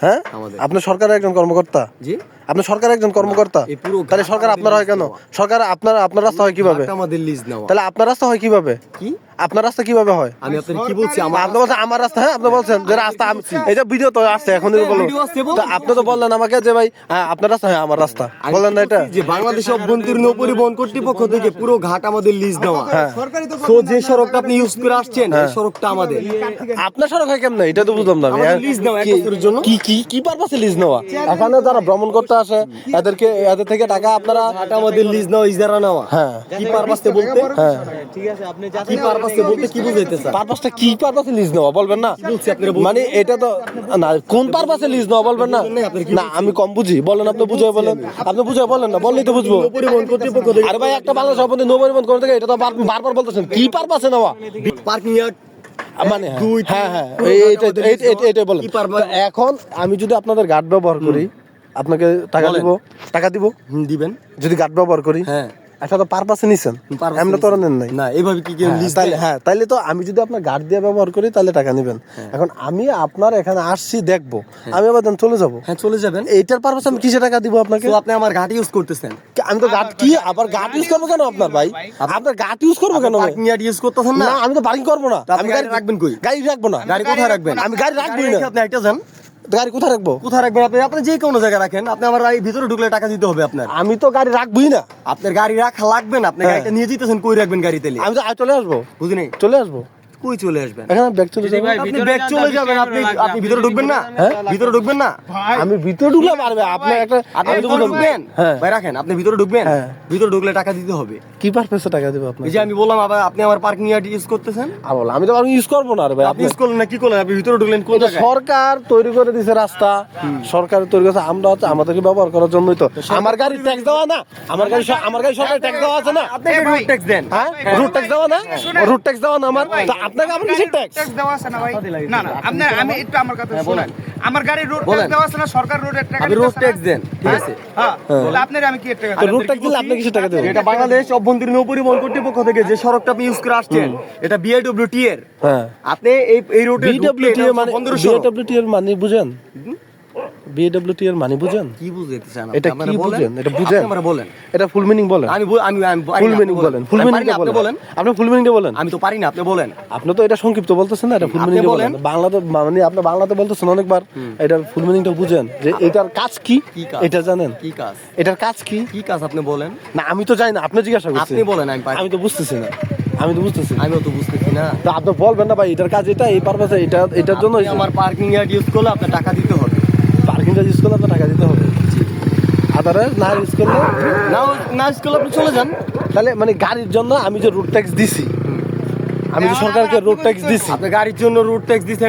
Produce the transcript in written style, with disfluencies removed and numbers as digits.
হ্যাঁ, আপনার সরকারের একজন কর্মকর্তা। জি, আপনার সরকারের একজন কর্মকর্তা। তাহলে সরকার আপনার হয় কেন? সরকার আপনার রাস্তা হয় কিভাবে? আমাদের লিজ নেওয়া। তাহলে আপনার রাস্তা হয় কিভাবে? কি আপনার রাস্তা কিভাবে হয়? আমি আপনাকে কি বলছি? আপনি বলছেন আমার রাস্তা। হ্যাঁ, আপনি বলছেন যে রাস্তা আমি, এই যে ভিডিও তো আসছে এখন বলুন। তো আপনি তো বললেন আমাকে যে ভাই আপনার রাস্তা, হ্যাঁ আমার রাস্তা, বললেন না এটা? যে বাংলাদেশ অভ্যন্তরীণ নৌপরিবহন কর্তৃপক্ষ থেকে পুরো ঘাট আমাদের লিজ নেওয়া। তো যে সড়কটা আপনি ইউজ করে আসছেন এই সড়কটা আমাদের। আপনার সড়ক হয় কেমনে এটা তো বুঝলাম না আমি। লিজ নেওয়া এক বছরের জন্য। কি পারপাসে লিজ নেওয়া? এখানে যারা ভ্রমণ করতে আসে এদের থেকে টাকা আপনারা আমাদের লিজ নেওয়া, ইজারা নেওয়া। হ্যাঁ, কি পারপাসে বলতে? হ্যাঁ ঠিক আছে, আপনি কি পারপাসে বলতে কি বুঝাইতে চান? পারপাসটা কি পারপাসে লিজ নেওয়া বলবেন না? মানে এটা তো না, কোন পারপাসে লিজ নেওয়া বলবেন না? না আমি কম বুঝি, বলেন আপনি বুঝাই বলেন। আপনি বুঝাই বলেন না, বললেই তো বুঝবো। নৌপরিবহন কর্তৃপক্ষ থেকে। আরে ভাই একটা বাংলাদেশ অভ্যন্তরীণ নৌপরিবহন করতে থেকে এটা তো বারবার বলতেছেন কি পারপাসে নেওয়া? পার্কিং ইয়ার্ড মানে হ্যাঁ এইটাই বলেন। এখন আমি যদি আপনাদের গার্ড ব্যবহার করি আপনাকে টাকা দিব দিবেন যদি গার্ড ব্যবহার করি। হ্যাঁ, একটা তো পারপাসে নিছেন, এমনি তো নেন নাই না। এইভাবে কি লিজ? তাইলে তো আমি যদি আপনার গার্ড দিয়ে ব্যবহার করি তাহলে টাকা নেবেন। এখন আমি আপনার এখানে আসছি দেখবো, আমি আবার চলে যাবো। হ্যাঁ চলে যাবেন। এইটার পারপাসে আমি কিসে টাকা দিব আপনাকে? তো আপনি আমার গাড়ি ইউজ করতেছেন। আমি তো গার্ড কি আবার গার্ড ইউজ করবো কেন আপনার ভাই? আপনার গার্ড ইউজ করবো কেন? পার্কিং ইয়ার্ড ইউজ করতেছেন না? না আমি তো পার্কিং করবো না। আমি গাড়ি রাখবেন কই? গাড়ি রাখবো না। গাড়ি কোথায় রাখবেন? আমি গাড়ি রাখবোই না। আপনি একটা যান। গাড়ি কোথায় রাখবো? কোথায় রাখবেন? আপনি যে কোনো জায়গায় রাখেন। আপনি আমার এই ভিতরে ঢুকলে টাকা দিতে হবে আপনার। আমি তো গাড়ি রাখবোই না। আপনার গাড়ি রাখা লাগবে না। আপনি গাড়িটা নিয়ে যেতেছেন, কই রাখবেন গাড়ি? তেলে আমি তো চলে আসবো। বুঝিনি? চলে আসবো। কই চলে আসবেন? এখানে ব্যাগ চলে যাবে। আপনি ব্যাগ চলে যাবেন। আপনি ভিতরে ঢুকবেন না? হ্যাঁ, ভিতরে ঢুকবেন না? আমি ভিতরে ঢুকলে পারবে আপনি একটা। আপনি ভিতরে ঢুকবেন? হ্যাঁ ভাই রাখেন, আপনি ভিতরে ঢুকবেন। হ্যাঁ, ভিতরে ঢুকলে টাকা দিতে হবে। কি পারপাসে টাকা দেব আপনাকে? এই যে আমি বললাম আবার আপনি আমার পার্কিং ইয়ার্ড ইউজ করতেছেন। আমি তো ইউজ করবো না রে ভাই। আপনি ইউজ করলেন না? কি করলেন? আপনি ভিতরে ঢুকলেন কোন জায়গায়? সরকার তৈরি করে দিয়েছে রাস্তা, সরকার তৈরি করেছে, আমরা হচ্ছে আমাদেরকে ব্যবহার করার জন্যই তো। আমার গাড়ি ট্যাক্স দেওয়া না? আমার গাড়ি সরকার ট্যাক্স দেওয়া আছে না? আপনি রুট ট্যাক্স দেন। হ্যাঁ, রুট ট্যাক্স দেওয়া না? রুট ট্যাক্স দেওয়া না আমার? তো আপনাকে আবার কিসের ট্যাক্স দেওয়া আছে না ভাই? না আপনি আমি একটু আমার কথা শুনুন। আমার গাড়ি রোড ট্যাক্স দেওয়া আছে না? সরকার রোডের টাকা আপনি রোড ট্যাক্স দেন, ঠিক আছে? হ্যাঁ, তাহলে আপনার আমি কি টাকা তো রুট ট্যাক্স দিলে আপনি কিসের টাকা দেবেন? এটা বাংলাদেশ অভ্যন্তরীণ নৌপরিবহন কর্তৃপক্ষ থেকে যে সড়কটা আপনি ইউজ করে আসছেন, এটা বিআইডব্লিউটি এর। হ্যাঁ, আপনি এই রোডে বিডব্লিউটি মানে বিডব্লিউটি এর মানে বুঝেন? বিডব্লিউটি এর মানে বুঝেন? কি বুঝাইতে চান? এটা কি বুঝেন? এটা বুঝেন? আমরা বলেন। এটা ফুল মিনিং বলেন। আমি ফুল মিনিং বলেন। ফুল মিনিং আপনি বলেন। আপনি ফুল মিনিংটা বলেন। আমি তো পারি না, আপনি বলেন। আপনি তো এটা সংক্ষিপ্ত বলতেছেন না, এটা ফুল মিনিং বলেন। বাংলাতে মানে আপনি বাংলাতে বলতেছেন অনেকবার, এটা ফুল মিনিংটা বুঝেন যে এটার কাজ কি? এটা জানেন? কি কাজ? এটার কাজ কি? কি কাজ আপনি বলেন। না আমি তো জানি না, আপনি জিজ্ঞাসা করছেন। আপনি বলেন। আমি তো বুঝতেছি না। আমি তো বুঝতেছি। আমিও তো বুঝতেছি না। তো আপনি বলবেন না ভাই এটার কাজ এটা, এই পারপাসে এটার জন্য আমার পার্কিং ইয়ার্ড ইউজ করলে আপনার টাকা দিতে হবে। পার্কিংটা ইউজ করলে আপনার টাকা দিতে হবে। আদারওয়াইজ না ইউজ করলে না ইউজ করলে আপনি চলে যান। তাহলে মানে গাড়ির জন্য আমি যে রুট ট্যাক্স দিছি, আমি যে সরকারকে রোড ট্যাক্স দিছি, আপনি গাড়ির জন্য রুট ট্যাক্স দিচ্ছেন।